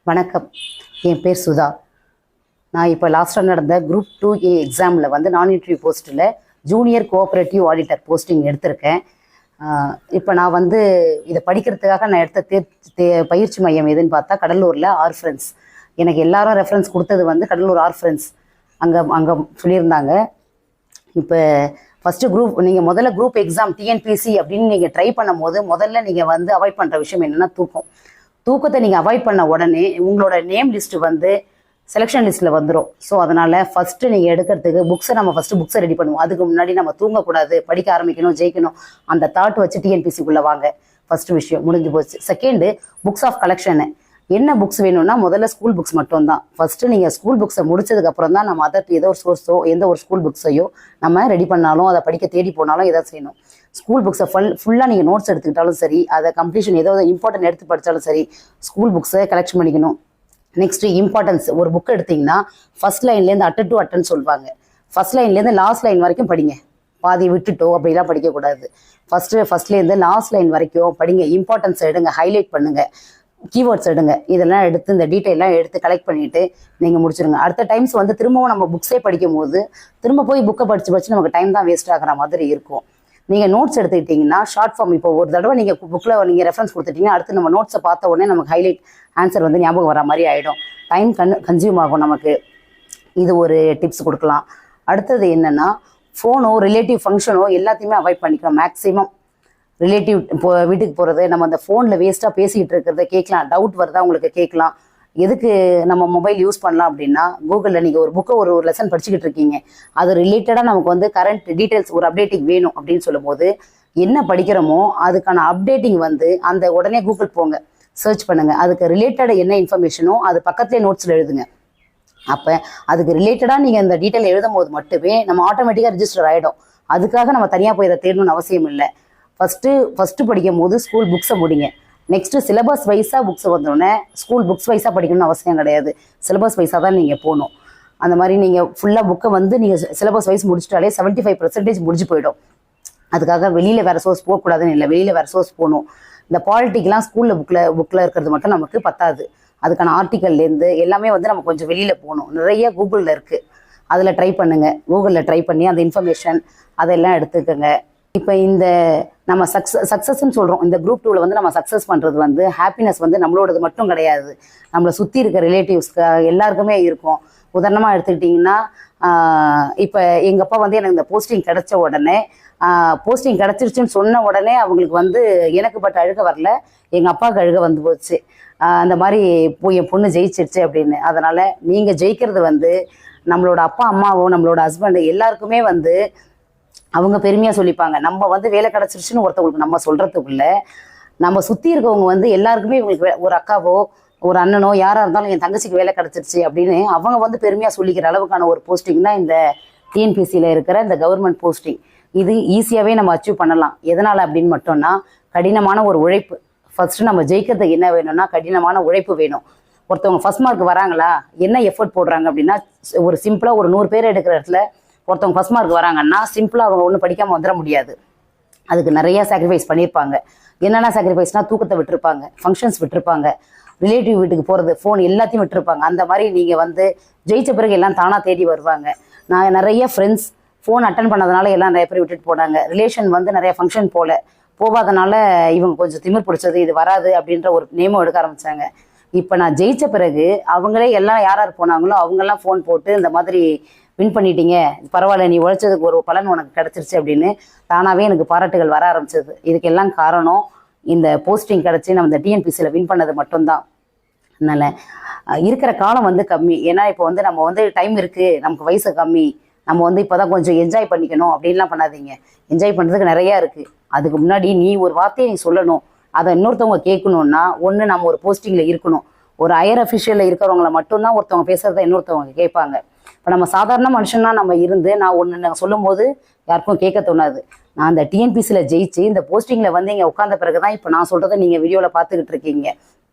வணக்கம். என் பேர் சுதா. நான் இப்போ லாஸ்ட்டாக நடந்த குரூப் 2A எக்ஸாமில் வந்து நான் இன்டர்வியூ போஸ்ட்டில் ஜூனியர் கோஆப்ரேட்டிவ் ஆடிட்டர் போஸ்டிங் எடுத்திருக்கேன். இப்போ நான் வந்து இதை படிக்கிறதுக்காக நான் எடுத்த பயிற்சி மையம் எதுன்னு பார்த்தா கடலூரில் ஆர்ஃப்ரெண்ட்ஸ். எனக்கு எல்லாரும் ரெஃபரன்ஸ் கொடுத்தது வந்து கடலூர் ஆர்ஃப்ரெண்ட்ஸ். அங்கே சொல்லியிருந்தாங்க. இப்போ ஃபஸ்ட்டு குரூப் நீங்கள் முதல்ல குரூப் எக்ஸாம் டிஎன்பிசி அப்படின்னு நீங்கள் ட்ரை பண்ணும் போது முதல்ல நீங்கள் வந்து அவாய்ட் பண்ணுற விஷயம் என்னென்னா தூக்கத்தை நீங்கள் அவாய்ட் பண்ண உடனே உங்களோட நேம் லிஸ்ட்டு வந்து செலெக்ஷன் லிஸ்ட்டில் வந்துடும். ஸோ அதனால் ஃபஸ்ட்டு நீங்கள் எடுக்கிறதுக்கு புக்ஸை ரெடி பண்ணுவோம். அதுக்கு முன்னாடி நம்ம தூங்கக்கூடாது, படிக்க ஆரம்பிக்கணும், ஜெயிக்கணும், அந்த தாட் வச்சு டிஎன்பிசிக்குள்ளே வாங்க. ஃபஸ்ட்டு விஷயம் முடிஞ்சு போச்சு. Second, books of collection. என்ன புக்ஸ் வேணும்னா முதல்ல ஸ்கூல் புக்ஸ் மட்டும்தான். ஃபஸ்ட்டு நீங்கள் ஸ்கூல் புக்ஸை முடிச்சதுக்கப்புறம் தான் நம்ம அதற்கு ஏதோ ஒரு சோர்ஸோ எந்த ஒரு ஸ்கூல் புக்ஸையோ நம்ம ரெடி பண்ணாலும் அதை படிக்க தேடி போனாலும் எதாவது செய்யணும். ஸ்கூல் புக்ஸை ஃபுல்லாக நீங்கள் நோட்ஸ் எடுத்துக்கிட்டாலும் சரி, அதை கம்ப்ளீஷன் ஏதோ இம்பார்ட்டன்ட் எடுத்து படித்தாலும் சரி, ஸ்கூல் புக்ஸை கலெக்ஷன் பண்ணிக்கணும். Next importance. ஒரு புக் எடுத்திங்கன்னா ஃபஸ்ட் லைன்லேருந்து அட்டன் டு அட்டன் சொல்லுவாங்க. ஃபஸ்ட் லைன்லேருந்து லாஸ்ட் லைன் வரைக்கும் படிங்க. பாதி விட்டுட்டோ அப்படிலாம் படிக்கக்கூடாது. ஃபஸ்ட்லேருந்து லாஸ்ட் லைன் வரைக்கும் படிங்க. இம்பார்ட்டன்ஸ் எடுங்க, ஹைலைட் பண்ணுங்கள், கீவேர்ட்ஸ் எடுங்க. இதெல்லாம் எடுத்து இந்த டீட்டெயிலாம் எடுத்து கலெக்ட் பண்ணிவிட்டு நீங்கள் முடிச்சிருங்க. அடுத்த டைம்ஸ் வந்து திரும்பவும் நம்ம புக்ஸே படிக்கும் போது திரும்ப போய் புக்கை படித்து நமக்கு டைம் தான் வேஸ்ட் ஆகிற மாதிரி இருக்கும். நீங்கள் நோட்ஸ் எடுத்துக்கிட்டிங்கன்னா ஷார்ட் ஃபார்ம், இப்போ ஒரு தடவை நீங்கள் புக்கில் நீங்கள் ரெஃபரன்ஸ் கொடுத்துட்டீங்கன்னா அடுத்து நம்ம நோட்ஸை பார்த்த உடனே நமக்கு ஹைலைட் ஆன்சர் வந்து ஞாபகம் வர மாதிரி ஆகிடும். டைம் கன்சியூம் ஆகும் நமக்கு. இது ஒரு டிப்ஸ் கொடுக்கலாம். அடுத்தது என்னென்னா, ஃபோனோ ரிலேட்டிவ் ஃபங்க்ஷனோ எல்லாத்தையுமே அவாய்ட் பண்ணிக்கலாம். மேக்ஸிமம் ரிலேட்டிவ் வீட்டுக்கு போகிறது, நம்ம அந்த ஃபோனில் வேஸ்ட்டாக பேசிக்கிட்டு இருக்கிறத கேட்கலாம். டவுட் வருதா உங்களுக்கு கேட்கலாம். எதுக்கு நம்ம மொபைல் யூஸ் பண்ணலாம் அப்படின்னா, கூகுளில் நீங்கள் ஒரு புக்கை ஒரு லெசன் படிச்சுக்கிட்டு இருக்கீங்க, அது ரிலேட்டடாக நமக்கு வந்து கரண்ட் டீட்டெயில்ஸ் ஒரு அப்டேட்டிங் வேணும் அப்படின்னு சொல்லும்போது என்ன படிக்கிறோமோ அதுக்கான அப்டேட்டிங் வந்து அந்த உடனே கூகுள் போங்க, சர்ச் பண்ணுங்கள். அதுக்கு ரிலேட்டடாக என்ன இன்ஃபர்மேஷனோ அது பக்கத்துலேயே நோட்ஸில் எழுதுங்க. அப்போ அதுக்கு ரிலேட்டடாக நீங்கள் இந்த டீட்டெயில் எழுதும் போது மட்டுமே நம்ம ஆட்டோமேட்டிக்காக ரிஜிஸ்டர் ஆகிடும். அதுக்காக நம்ம தனியாக போய் இதை தேடணும்னு அவசியம் இல்லை. ஃபஸ்ட்டு படிக்கும் போது ஸ்கூல் புக்ஸை முடிங்க. நெக்ஸ்ட்டு சிலபஸ் வைஸாக புக்ஸ் வந்தோடனே ஸ்கூல் புக்ஸ் வைஸாக படிக்கணும்னு அவசியம் கிடையாது. சிலபஸ் வைஸாக தான் நீங்கள் போகணும். அந்த மாதிரி நீங்கள் ஃபுல்லாக புக்கை வந்து நீங்கள் சிலபஸ் வைஸ் முடிச்சிட்டாலே 75% முடிஞ்சு போயிடும். அதுக்காக வெளியில் வேறு சோர்ஸ் போகக்கூடாதுன்னு இல்லை, வெளியில் வேறு சோர்ஸ் போகணும். இந்த பாலிட்டிக்லாம் ஸ்கூலில் புக்கில் இருக்கிறது மட்டும் நமக்கு பத்தாது. அதுக்கான ஆர்டிக்கல்லேருந்து எல்லாமே வந்து நம்ம கொஞ்சம் வெளியில் போகணும். நிறைய கூகுளில் இருக்குது, அதில் ட்ரை பண்ணுங்கள். கூகுளில் ட்ரை பண்ணி அந்த இன்ஃபர்மேஷன் அதெல்லாம் எடுத்துக்கோங்க. இப்போ இந்த நம்ம சக்ஸஸ்ன்னு சொல்கிறோம். இந்த குரூப் 2வில் வந்து நம்ம சக்ஸஸ் பண்ணுறது வந்து ஹாப்பினஸ் வந்து நம்மளோடது மட்டும் கிடையாது, நம்மளை சுற்றி இருக்க ரிலேட்டிவ்ஸ்க்கு எல்லாருக்குமே இருக்கும். உதாரணமாக எடுத்துக்கிட்டிங்கன்னா, இப்போ எங்கள் அப்பா வந்து எனக்கு இந்த போஸ்டிங் கிடச்ச உடனே போஸ்டிங் கிடச்சிருச்சுன்னு சொன்ன உடனே அவங்களுக்கு வந்து எனக்கு பட் அழுக வரல, எங்கள் அப்பாவுக்கு அழுக வந்து போச்சு. அந்த மாதிரி போய் என் பொண்ணு ஜெயிச்சிருச்சு அப்படின்னு. அதனால் நீங்கள் ஜெயிக்கிறது வந்து நம்மளோட அப்பா அம்மாவோ நம்மளோட ஹஸ்பண்டு எல்லாருக்குமே வந்து அவங்க பெருமையாக சொல்லிப்பாங்க. நம்ம வந்து வேலை கிடச்சிருச்சுன்னு ஒருத்தவங்களுக்கு நம்ம சொல்கிறதுக்குள்ள நம்ம சுற்றி இருக்கவங்க வந்து எல்லாருக்குமே இவங்களுக்கு ஒரு அக்காவோ ஒரு அண்ணனோ யாராக இருந்தாலும் என் தங்கச்சிக்கு வேலை கிடச்சிருச்சு அப்படின்னு அவங்க வந்து பெருமையாக சொல்லிக்கிற அளவுக்கான ஒரு போஸ்டிங் தான் இந்த டிஎன்பிசியில் இருக்கிற இந்த கவர்மெண்ட் போஸ்டிங். இது ஈஸியாகவே நம்ம அச்சீவ் பண்ணலாம். எதனால் அப்படின்னு மட்டும்னா, கடினமான ஒரு உழைப்பு. ஃபஸ்ட்டு நம்ம ஜெயிக்கிறதுக்கு என்ன வேணும்னா கடினமான உழைப்பு வேணும். ஒருத்தவங்க ஃபஸ்ட் மார்க் வராங்களா, என்ன எஃபர்ட் போடுறாங்க அப்படின்னா, ஒரு சிம்பிளாக ஒரு 100 பேர் எடுக்கிற இடத்துல ஒருத்தவங்க ஃபஸ்ட் மார்க் வராங்கன்னா சிம்பிளாக அவங்க ஒன்றும் படிக்காமல் வந்துட முடியாது. அதுக்கு நிறையா சாக்ரிஃபைஸ் பண்ணியிருப்பாங்க. என்னென்ன சாக்ரிஃபைஸ்னால், தூக்கத்தை விட்டுருப்பாங்க, ஃபங்க்ஷன்ஸ் விட்டுருப்பாங்க, ரிலேட்டிவ் வீட்டுக்கு போகிறது, ஃபோன் எல்லாத்தையும் விட்டுருப்பாங்க. அந்த மாதிரி நீங்கள் வந்து ஜெயித்த பிறகு எல்லாம் தானாக தேடி வருவாங்க. நான் நிறைய ஃப்ரெண்ட்ஸ் ஃபோன் அட்டன் பண்ணதுனால எல்லாம் நிறைய பேர் விட்டுட்டு போனாங்க. ரிலேஷன் வந்து நிறைய ஃபங்க்ஷன் போகாதனால இவங்க கொஞ்சம் திமிர் பிடிச்சது, இது வராது அப்படின்ற ஒரு நேமும் எடுக்க ஆரம்பித்தாங்க. இப்போ நான் ஜெயித்த பிறகு அவங்களே எல்லாம் யார் போனாங்களோ அவங்கெல்லாம் ஃபோன் போட்டு இந்த மாதிரி வின் பண்ணிட்டீங்க, பரவாயில்ல, நீ உழைச்சதுக்கு ஒரு பலன் உனக்கு கிடச்சிருச்சு அப்படின்னு தானாகவே எனக்கு பாராட்டுகள் வர ஆரம்பிச்சது. இதுக்கெல்லாம் காரணம் இந்த போஸ்டிங் கிடச்சி நம்ம இந்த டிஎன்பிசியில் வின் பண்ணது மட்டும்தான். அதனால் இருக்கிற காலம் வந்து கம்மி. ஏன்னா இப்போ வந்து நம்ம வந்து டைம் இருக்குது, நமக்கு வயசு கம்மி, நம்ம வந்து இப்போ தான் கொஞ்சம் என்ஜாய் பண்ணிக்கணும் அப்படின்லாம் பண்ணாதீங்க. என்ஜாய் பண்ணுறதுக்கு நிறையா இருக்குது. அதுக்கு முன்னாடி நீ ஒரு வார்த்தையை நீ சொல்லணும், அதை இன்னொருத்தவங்க கேட்கணுன்னா ஒன்று நம்ம ஒரு போஸ்டிங்கில் இருக்கணும். ஒரு ஹையர் அஃபிஷியலில் இருக்கிறவங்கள மட்டும்தான் ஒருத்தவங்க பேசுகிறத இன்னொருத்தவங்க கேட்பாங்க. இப்போ நம்ம சாதாரண மனுஷன்னா நம்ம இருந்து நான் ஒன்று சொல்லும் போது யாருக்கும் கேட்க தோணாது. நான் அந்த டிஎன்பிசியில் ஜெயிச்சு இந்த போஸ்டிங்கில் வந்து இங்கே உட்காந்த பிறகு தான் இப்போ நான் சொல்கிறத நீங்கள் வீடியோவில் பார்த்துக்கிட்டு இருக்கீங்க.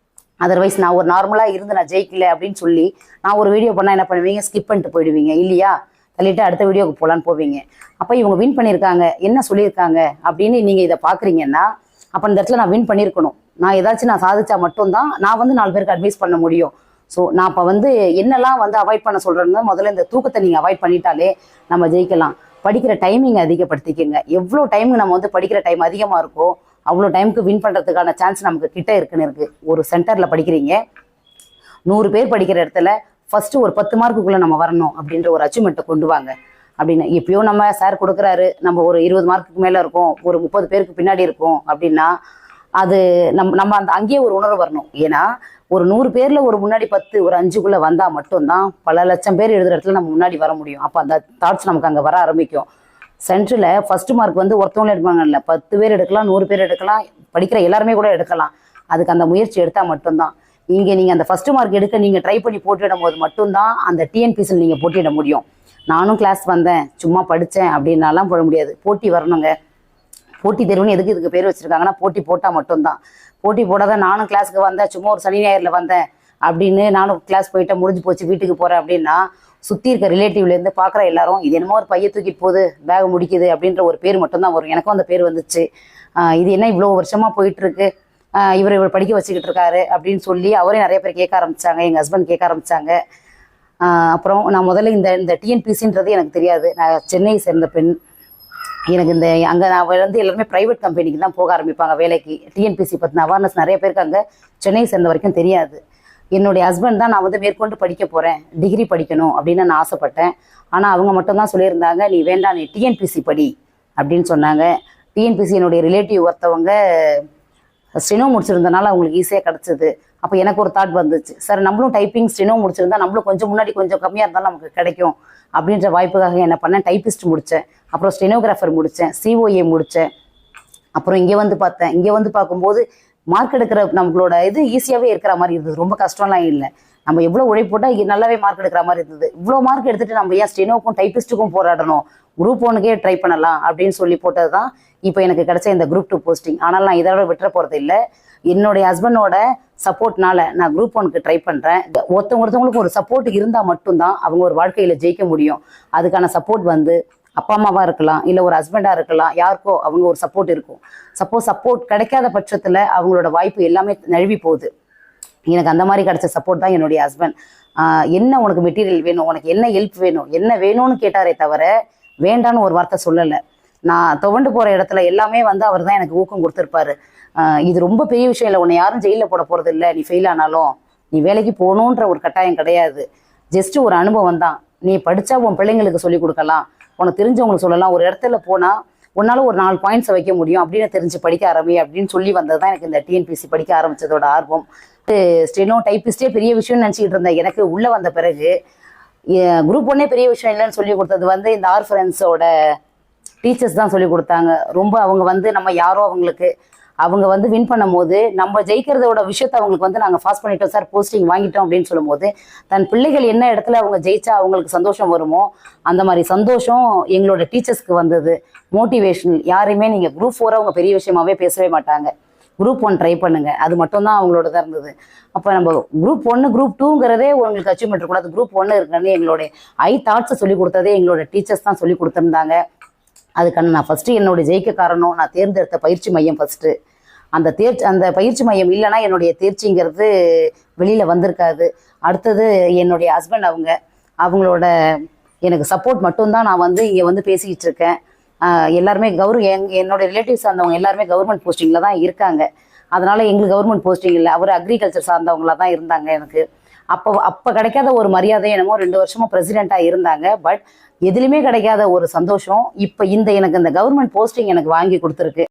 அதர்வைஸ் நான் ஒரு நார்மலாக இருந்து நான் ஜெயிக்கல அப்படின்னு சொல்லி நான் ஒரு வீடியோ பண்ணால் என்ன பண்ணுவீங்க, ஸ்கிப் பண்ணிட்டு போயிடுவீங்க இல்லையா, தள்ளிட்டு அடுத்த வீடியோவுக்கு போகலான்னு போவீங்க. அப்போ இவங்க வின் பண்ணியிருக்காங்க, என்ன சொல்லியிருக்காங்க அப்படின்னு நீங்கள் இதை பார்க்குறீங்கன்னா, அப்போ இந்த இடத்துல நான் வின் பண்ணியிருக்கணும். நான் ஏதாச்சும் சாதிச்சா மட்டும்தான் நான் வந்து 4 பேருக்கு அட்வைஸ் பண்ண முடியும். ஸோ நான் இப்போ வந்து என்னெல்லாம் வந்து அவாய்ட் பண்ண சொல்கிறேன்னா, முதல்ல இந்த தூக்கத்தை நீங்கள் அவாய்ட் பண்ணிட்டாலே நம்ம ஜெயிக்கலாம். படிக்கிற டைமிங் அதிகப்படுத்திக்கங்க. எவ்வளோ டைமுக்கு நம்ம வந்து படிக்கிற டைம் அதிகமாக இருக்கோ அவ்வளோ டைமுக்கு வின் பண்ணுறதுக்கான சான்ஸ் நமக்கு கிட்ட இருக்குன்னு இருக்குது. ஒரு சென்டரில் படிக்கிறீங்க, 100 பேர் படிக்கிற இடத்துல ஃபஸ்ட்டு ஒரு 10 மார்க்குள்ளே நம்ம வரணும் அப்படின்ற ஒரு அச்சீவ்மெண்ட்டை கொண்டு வாங்க. அப்படின்னு எப்பயோ நம்ம சார் கொடுக்குறாரு, நம்ம ஒரு 20 மார்க்குக்கு மேலே இருக்கும், ஒரு 30 பேருக்கு பின்னாடி இருக்கும் அப்படின்னா அது நம்ம அந்த அங்கேயே ஒரு உணர்வு வரணும். ஏன்னா ஒரு 100 பேரில் ஒரு முன்னாடி 10 ஒரு 5க்குள்ளே வந்தால் மட்டும்தான் பல லட்சம் பேர் எழுதுகிற இடத்துல நம்ம முன்னாடி வர முடியும். அப்போ அந்த தாட்ஸ் நமக்கு அங்கே வர ஆரம்பிக்கும். சென்டரில் ஃபஸ்ட்டு மார்க் வந்து ஒருத்தவங்களும் எடுப்பாங்க இல்லை, 10 பேர் எடுக்கலாம், 100 பேர் எடுக்கலாம், படிக்கிற எல்லாருமே கூட எடுக்கலாம். அதுக்கு அந்த முயற்சி எடுத்தால் மட்டும்தான். இங்கே நீங்கள் அந்த ஃபஸ்ட்டு மார்க் எடுக்க நீங்கள் ட்ரை பண்ணி போட்டிடும் போது மட்டும்தான் அந்த டிஎன்பிசியில் நீங்கள் போட்டியிட முடியும். நானும் கிளாஸ் வந்தேன், சும்மா படித்தேன் அப்படின்னாலாம் போட முடியாது. போட்டி வரணுங்க. போட்டி தேர்வுன்னு இதுக்கு பேர் வச்சுருக்காங்கன்னா போட்டி போட்டால் மட்டும்தான். போட்டி போடாத நானும் கிளாஸுக்கு வந்தேன், சும்மா ஒரு சனி ஞாயிறில் வந்தேன் அப்படின்னு நானும் கிளாஸ் போயிட்டேன், முடிஞ்சு போச்சு வீட்டுக்கு போகிறேன் அப்படின்னா சுற்றி இருக்க ரிலேட்டிவ்லேருந்து பார்க்குற எல்லாரும் இது என்னமோ ஒரு பைய தூக்கிட்டு போகுது, பேக் முடிக்குது அப்படின்ற ஒரு பேர் மட்டும்தான் வரும். எனக்கும் அந்த பேர் வந்துச்சு. இது என்ன இவ்வளோ வருஷமாக போயிட்டுருக்கு, இவர் படிக்க வச்சுக்கிட்டு இருக்காரு அப்படின்னு சொல்லி அவரே நிறைய பேர் கேட்க ஆரம்பித்தாங்க. எங்கள் ஹஸ்பண்ட் கேட்க ஆரம்பித்தாங்க. அப்புறம் நான் முதல்ல இந்த டிஎன்பிசின்றது எனக்கு தெரியாது. நான் சென்னையை சேர்ந்த பெண். எனக்கு அங்கே நான் வந்து எல்லாருமே ப்ரைவேட் கம்பெனிக்கு தான் போக ஆரம்பிப்பாங்க வேலைக்கு. டிஎன்பிசி பற்றின அவேர்னஸ் நிறைய பேருக்கு அங்கே சென்னையை சேர்ந்த வரைக்கும் தெரியாது. என்னுடைய ஹஸ்பண்ட் தான் நான் வந்து மேற்கொண்டு படிக்க போகிறேன், டிகிரி படிக்கணும் அப்படின்னு நான் ஆசைப்பட்டேன். ஆனால் அவங்க மட்டும்தான் சொல்லியிருந்தாங்க, நீ வேண்டாம், நீ டிஎன்பிசி படி அப்படின்னு சொன்னாங்க. டிஎன்பிசி என்னுடைய ரிலேட்டிவ் ஒருத்தவங்க ஸ்டெனோ முடிச்சிருந்தனால அவங்களுக்கு ஈஸியாக கிடச்சிது. அப்போ எனக்கு ஒரு தாட் வந்துச்சு, சார் நம்மளும் டைப்பிங் ஸ்டெனோ முடிச்சிருந்தா நம்மளும் கொஞ்சம் முன்னாடி கொஞ்சம் கம்மியாக இருந்தாலும் நமக்கு கிடைக்கும் அப்படின்ற வாய்ப்புக்காக என்ன பண்ணேன், டைப்பிஸ்ட் முடித்தேன், அப்புறம் ஸ்டெனோகிராஃபர் முடித்தேன், சிஓஏ முடித்தேன். அப்புறம் இங்கே வந்து பார்த்தேன். இங்கே வந்து பார்க்கும்போது மார்க் எடுக்கிற நம்மளோட இது ஈஸியாகவே இருக்கிற மாதிரி இருந்தது, ரொம்ப கஷ்டம்லாம் இல்லை. நம்ம எவ்வளோ உழைப்பு போட்டால் நல்லாவே மார்க் எடுக்கிற மாதிரி இருந்தது. இவ்வளோ மார்க் எடுத்துகிட்டு நம்ம ஏன் ஸ்டெனோக்கும் டைப்பிஸ்ட்டுக்கும் போராடணும், குரூப் 1க்கே ட்ரை பண்ணலாம் அப்படின்னு சொல்லி போட்டது தான் இப்போ எனக்கு கிடைச்ச இந்த குரூப் 2 போஸ்டிங். ஆனால் நான் இதோட விட்டுற போகிறது இல்லை. என்னுடைய ஹஸ்பண்டோட சப்போர்ட்னால நான் குரூப் 1க்கு ட்ரை பண்ணுறேன். ஒருத்தவங்களுக்கு ஒரு சப்போர்ட் இருந்தால் மட்டும்தான் அவங்க ஒரு வாழ்க்கையில் ஜெயிக்க முடியும். அதுக்கான சப்போர்ட் வந்து அப்பா அம்மாவாக இருக்கலாம், இல்லை ஒரு ஹஸ்பண்டாக இருக்கலாம், யாருக்கோ அவங்க ஒரு சப்போர்ட் இருக்கும். சப்போர்ட் கிடைக்காத பட்சத்தில் அவங்களோட வாய்ப்பு எல்லாமே நழுவி போகுது. எனக்கு அந்த மாதிரி கிடைச்ச சப்போர்ட் தான் என்னுடைய ஹஸ்பண்ட். என்ன உனக்கு மெட்டீரியல் வேணும், உனக்கு என்ன ஹெல்ப் வேணும், என்ன வேணும்னு கேட்டாரே தவிர வேண்டான்னு ஒரு வார்த்தை சொல்லலை. நான் துவண்டு போகிற இடத்துல எல்லாமே வந்து அவர் தான் எனக்கு ஊக்கம் கொடுத்துருப்பாரு. இது ரொம்ப பெரிய விஷயம் இல்லை, உன்னை யாரும் ஜெயிலில் போட போகிறது இல்லை, நீ ஃபெயில் ஆனாலும் நீ வேலைக்கு போகணுன்ற ஒரு கட்டாயம் கிடையாது, ஜஸ்ட்டு ஒரு அனுபவம் தான். நீ படித்தா உன் பிள்ளைங்களுக்கு சொல்லிக் கொடுக்கலாம், உனக்கு தெரிஞ்சவங்களுக்கு சொல்லலாம், ஒரு இடத்துல போனால் உன்னால ஒரு 4 பாயிண்ட்ஸை வைக்க முடியும் அப்படின்னு தெரிஞ்சு படிக்க ஆரம்பி அப்படின்னு சொல்லி வந்தது தான் எனக்கு இந்த டிஎன்பிசி படிக்க ஆரம்பித்ததோட ஆர்வம். ஸ்டெனோ டைப்பிஸ்டே பெரிய விஷயம்னு நினச்சிக்கிட்டு இருந்தேன். எனக்கு உள்ளே வந்த பிறகு குரூப் 1 பெரிய விஷயம் இல்லைன்னு சொல்லி கொடுத்தது வந்து இந்த ஆர்ஃபரன்ஸோட டீச்சர்ஸ் தான் சொல்லி கொடுத்தாங்க. ரொம்ப அவங்க வந்து நம்ம யாரோ அவங்க வந்து வின் பண்ணும் போது நம்ம ஜெயிக்கிறதோட விஷயத்தை அவங்களுக்கு வந்து நாங்கள் பாஸ் பண்ணிட்டோம் சார், போஸ்டிங் வாங்கிட்டோம் அப்படின்னு சொல்லும் போது தன் பிள்ளைகள் என்ன இடத்துல அவங்க ஜெயிச்சா அவங்களுக்கு சந்தோஷம் வருமோ அந்த மாதிரி சந்தோஷம் எங்களோட டீச்சர்ஸ்க்கு வந்தது. மோட்டிவேஷனல். யாரையுமே நீங்கள் குரூப் 4 அவங்க பெரிய விஷயமாவே பேசவே மாட்டாங்க, குரூப் 1 ட்ரை பண்ணுங்க, அது மட்டும்தான் அவங்களோட தான் இருந்தது. அப்போ நம்ம குரூப் 1 குரூப் 2ங்கிறதே உங்களுக்கு அச்சீவ்மெண்ட் இருக்கக்கூடாது, குரூப் 1 இருக்குன்னு எங்களுடைய தாட்ஸை சொல்லி கொடுத்ததே எங்களோட டீச்சர்ஸ் தான் சொல்லி கொடுத்துருந்தாங்க. அதுக்கான நான் ஃபஸ்ட்டு என்னோட ஜெயிக்க காரணம் நான் தேர்ந்தெடுத்த பயிற்சி மையம். ஃபஸ்ட்டு அந்த பயிற்சி மையம் இல்லைன்னா என்னுடைய தேர்ச்சிங்கிறது வெளியில் வந்திருக்காது. அடுத்தது என்னுடைய ஹஸ்பண்ட், அவங்களோட எனக்கு சப்போர்ட் மட்டும்தான் நான் வந்து இங்கே வந்து பேசிக்கிட்டு இருக்கேன். எல்லாருமே என்னோட ரிலேட்டிவ்ஸ் சார்ந்தவங்க எல்லாருமே கவர்மெண்ட் போஸ்டிங்கில் தான் இருக்காங்க. அதனால் எங்களுக்கு கவர்மெண்ட் போஸ்டிங் இல்லை, அவர் அக்ரிகல்ச்சர் சார்ந்தவங்களாக தான் இருந்தாங்க. எனக்கு அப்போ கிடைக்காத ஒரு மரியாதை என்னமோ 2 வருஷமும் பிரசிடெண்ட்டாக இருந்தாங்க. பட் எதுலையுமே கிடைக்காத ஒரு சந்தோஷம் இப்போ எனக்கு இந்த கவர்மெண்ட் போஸ்டிங் எனக்கு வாங்கி கொடுத்துருக்கு.